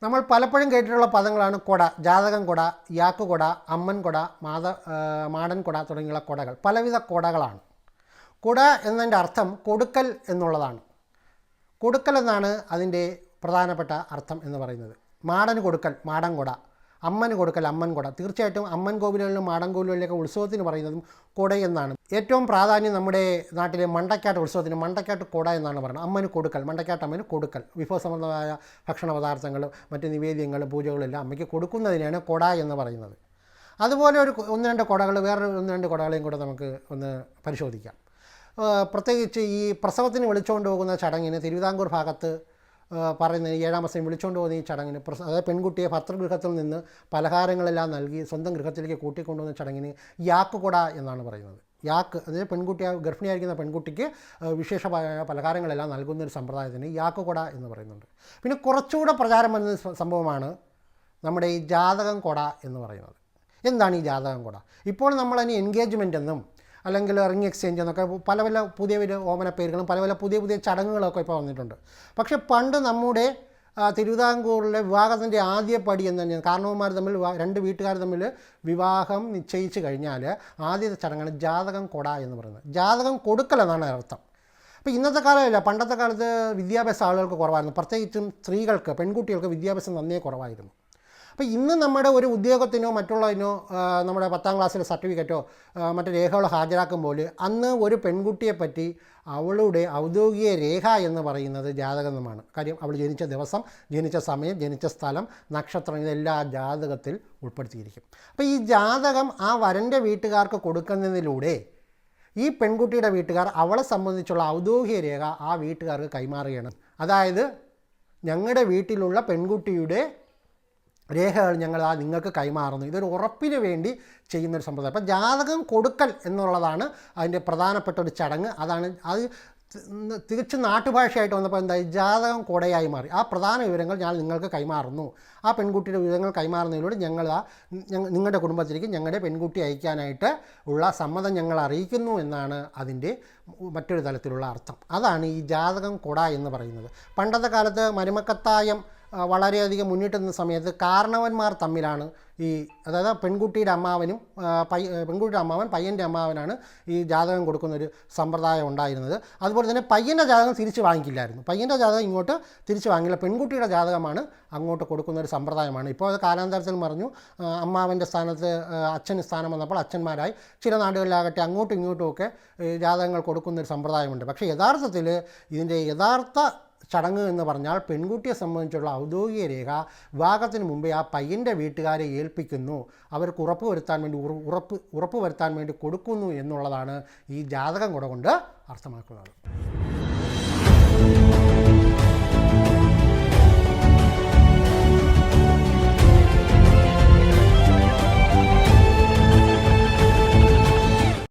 നമ്മൾ പലപ്പോഴും കേട്ടിട്ടുള്ള പദങ്ങളാണ് കൊട, ജാതകം കൊട, യാക്ക് കൊട, അമ്മൻ കൊട, മാടൻ കൊട തുടങ്ങിയുള്ള കൊടകൾ. പലവിധ കൊടകളാണ്. കൊട എന്നതിൻ്റെ അർത്ഥം കൊടുക്കൽ എന്നുള്ളതാണ്. കൊടുക്കൽ എന്നാണ് അതിൻ്റെ പ്രധാനപ്പെട്ട അർത്ഥം എന്ന് പറയുന്നത്. മാടന് കൊടുക്കൽ, മാടൻ കൊട. അമ്മന് കൊടുക്കൽ, അമ്മൻ കൊട. തീർച്ചയായിട്ടും അമ്മൻ കോവിലുകളിലും മാടൻ കോവിലുകളിലൊക്കെ ഉത്സവത്തിന് പറയുന്നതും കൊട എന്നാണ്. ഏറ്റവും പ്രാധാന്യം നമ്മുടെ നാട്ടിലെ മണ്ടക്കാട്ട് ഉത്സവത്തിന് മണ്ടക്കാട്ട് കൊട എന്നാണ് പറയുന്നത്. അമ്മന് കൊടുക്കൽ, മണ്ടക്കാട്ട് അമ്മന് കൊടുക്കൽ. വിഭവസമൃദ്ധമായ ഭക്ഷണ പദാർത്ഥങ്ങളും മറ്റ് നിവേദ്യങ്ങളും പൂജകളെല്ലാം അമ്മയ്ക്ക് കൊടുക്കുന്നതിനാണ് കൊട എന്ന് പറയുന്നത്. അതുപോലെ ഒന്ന് രണ്ട് കൊടകൾ, വേറൊരു ഒന്ന് രണ്ട് കൊടകളെയും കൂടെ നമുക്ക് ഒന്ന് പരിശോധിക്കാം. പ്രത്യേകിച്ച് ഈ പ്രസവത്തിന് വിളിച്ചുകൊണ്ട് പോകുന്ന ചടങ്ങിന് തിരുവിതാംകൂർ ഭാഗത്ത് പറയുന്നത് 7-ാം മാസം വിളിച്ചുകൊണ്ട് പോകുന്ന ഈ ചടങ്ങിന്, അതായത് പെൺകുട്ടിയെ ഭർത്തൃഗൃഹത്തിൽ നിന്ന് പലഹാരങ്ങളെല്ലാം നൽകി സ്വന്തം ഗൃഹത്തിലേക്ക് കൂട്ടിക്കൊണ്ടുവന്ന ചടങ്ങിന് യാക്ക് കൊട എന്നാണ് പറയുന്നത്. യാക്ക്, അതായത് പെൺകുട്ടി, ഗർഭിണിയായിരിക്കുന്ന പെൺകുട്ടിക്ക് വിശേഷമായ പലഹാരങ്ങളെല്ലാം നൽകുന്നൊരു സമ്പ്രദായത്തിന് യാക്ക് കൊട എന്ന് പറയുന്നുണ്ട്. പിന്നെ കുറച്ചുകൂടെ പ്രചാരം വന്ന സംഭവമാണ് നമ്മുടെ ഈ ജാതകം കൊട എന്ന് പറയുന്നത്. എന്താണ് ഈ ജാതകം കൊട? ഇപ്പോൾ നമ്മളതിന് എൻഗേജ്മെൻ്റ് എന്നും അല്ലെങ്കിൽ റിംഗ് എക്സ്ചേഞ്ച് എന്നൊക്കെ പല പല പുതിയ ഓമന പേരുകളും പല പല പുതിയ ചടങ്ങുകളൊക്കെ ഇപ്പോൾ വന്നിട്ടുണ്ട്. പക്ഷേ പണ്ട് നമ്മുടെ തിരുവിതാംകൂറിലെ വിവാഹത്തിൻ്റെ ആദ്യ പടി എന്ന് പറഞ്ഞാൽ കാരണവന്മാർ തമ്മിൽ, രണ്ട് വീട്ടുകാർ തമ്മിൽ വിവാഹം നിശ്ചയിച്ച് കഴിഞ്ഞാൽ ആദ്യത്തെ ചടങ്ങാണ് ജാതകം കൊട എന്ന് പറയുന്നത്. ജാതകം കൊടുക്കൽ എന്നാണ് അർത്ഥം. അപ്പോൾ ഇന്നത്തെ കാലമല്ല, പണ്ടത്തെ കാലത്ത് വിദ്യാഭ്യാസ ആളുകൾക്ക് കുറവായിരുന്നു. പ്രത്യേകിച്ചും സ്ത്രീകൾക്ക്, പെൺകുട്ടികൾക്ക് വിദ്യാഭ്യാസം നന്നേ കുറവായിരുന്നു. അപ്പോൾ ഇന്ന് നമ്മുടെ ഒരു ഉദ്യോഗത്തിനോ മറ്റുള്ളതിനോ നമ്മുടെ 10-ാം ക്ലാസ്സിലെ സർട്ടിഫിക്കറ്റോ മറ്റു രേഖകളോ ഹാജരാക്കുമ്പോൾ അന്ന് ഒരു പെൺകുട്ടിയെപ്പറ്റി അവളുടെ ഔദ്യോഗിക രേഖ എന്ന് പറയുന്നത് ജാതകമാണ്. കാര്യം അവൾ ജനിച്ച ദിവസം, ജനിച്ച സമയം, ജനിച്ച സ്ഥലം, നക്ഷത്രം, ഇതെല്ലാം ആ ജാതകത്തിൽ ഉൾപ്പെടുത്തിയിരിക്കും. അപ്പോൾ ഈ ജാതകം ആ വരൻ്റെ വീട്ടുകാർക്ക് കൊടുക്കുന്നതിലൂടെ ഈ പെൺകുട്ടിയുടെ വീട്ടുകാർ അവളെ സംബന്ധിച്ചുള്ള ഔദ്യോഗിക രേഖ ആ വീട്ടുകാർക്ക് കൈമാറുകയാണ്. അതായത് ഞങ്ങളുടെ വീട്ടിലുള്ള പെൺകുട്ടിയുടെ രേഖകൾ ഞങ്ങൾ നിങ്ങൾക്ക് കൈമാറുന്നു. ഇതൊരു ഉറപ്പിന് വേണ്ടി ചെയ്യുന്നൊരു സമ്പ്രദായം. അപ്പോൾ ജാതകം കൊടുക്കൽ എന്നുള്ളതാണ് അതിൻ്റെ പ്രധാനപ്പെട്ട ഒരു ചടങ്ങ്. അത് തികച്ചും നാട്ടുഭാഷയായിട്ട് വന്നപ്പോൾ എന്തായി, ജാതകം കൊടയായി മാറി. ആ പ്രധാന വിവരങ്ങൾ ഞാൻ നിങ്ങൾക്ക് കൈമാറുന്നു. ആ പെൺകുട്ടിയുടെ വിവരങ്ങൾ കൈമാറുന്നതിലൂടെ നിങ്ങളുടെ കുടുംബത്തിലേക്ക് ഞങ്ങളുടെ പെൺകുട്ടി അയക്കാനായിട്ട് ഉള്ള സമ്മതം ഞങ്ങൾ അറിയിക്കുന്നു എന്നാണ് അതിൻ്റെ മറ്റൊരു തലത്തിലുള്ള അർത്ഥം. അതാണ് ഈ ജാതകം കൊട എന്ന് പറയുന്നത്. പണ്ടത്തെ കാലത്ത് മരുമക്കത്തായം വളരെയധികം മുന്നിട്ടുന്ന സമയത്ത് കാരണവന്മാർ തമ്മിലാണ് അതായത് പെൺകുട്ടിയുടെ അമ്മാവൻ പയ്യൻ്റെ അമ്മാവനാണ് ഈ ജാതകം കൊടുക്കുന്നൊരു സമ്പ്രദായം ഉണ്ടായിരുന്നത്. അതുപോലെ തന്നെ പയ്യൻ്റെ ജാതകം തിരിച്ച് വാങ്ങിക്കില്ലായിരുന്നു. പയ്യൻ്റെ ജാതകം ഇങ്ങോട്ട് തിരിച്ച് വാങ്ങില്ല, പെൺകുട്ടിയുടെ ജാതകമാണ് അങ്ങോട്ട് കൊടുക്കുന്നൊരു സമ്പ്രദായമാണ്. ഇപ്പോൾ അത് കാലാന്തരത്തിൽ മറിഞ്ഞു. അമ്മാവൻ്റെ സ്ഥാനത്ത് അച്ഛന് സ്ഥാനം വന്നപ്പോൾ അച്ഛന്മാരായി. ചില നാടുകളിലാകട്ടെ അങ്ങോട്ടും ഇങ്ങോട്ടുമൊക്കെ ജാതകങ്ങൾ കൊടുക്കുന്നൊരു സമ്പ്രദായമുണ്ട്. പക്ഷേ യഥാർത്ഥത്തിൽ ഇതിൻ്റെ യഥാർത്ഥ ചടങ്ങ് എന്ന് പറഞ്ഞാൽ പെൺകുട്ടിയെ സംബന്ധിച്ചുള്ള ഔദ്യോഗിക രേഖ വിവാഹത്തിന് മുമ്പേ ആ പയ്യൻ്റെ വീട്ടുകാരെ ഏൽപ്പിക്കുന്നു. അവർക്ക് ഉറപ്പ് വരുത്താൻ വേണ്ടി കൊടുക്കുന്നു എന്നുള്ളതാണ് ഈ ജാതകം കൊണ്ട് അർത്ഥമാക്കുന്നത്.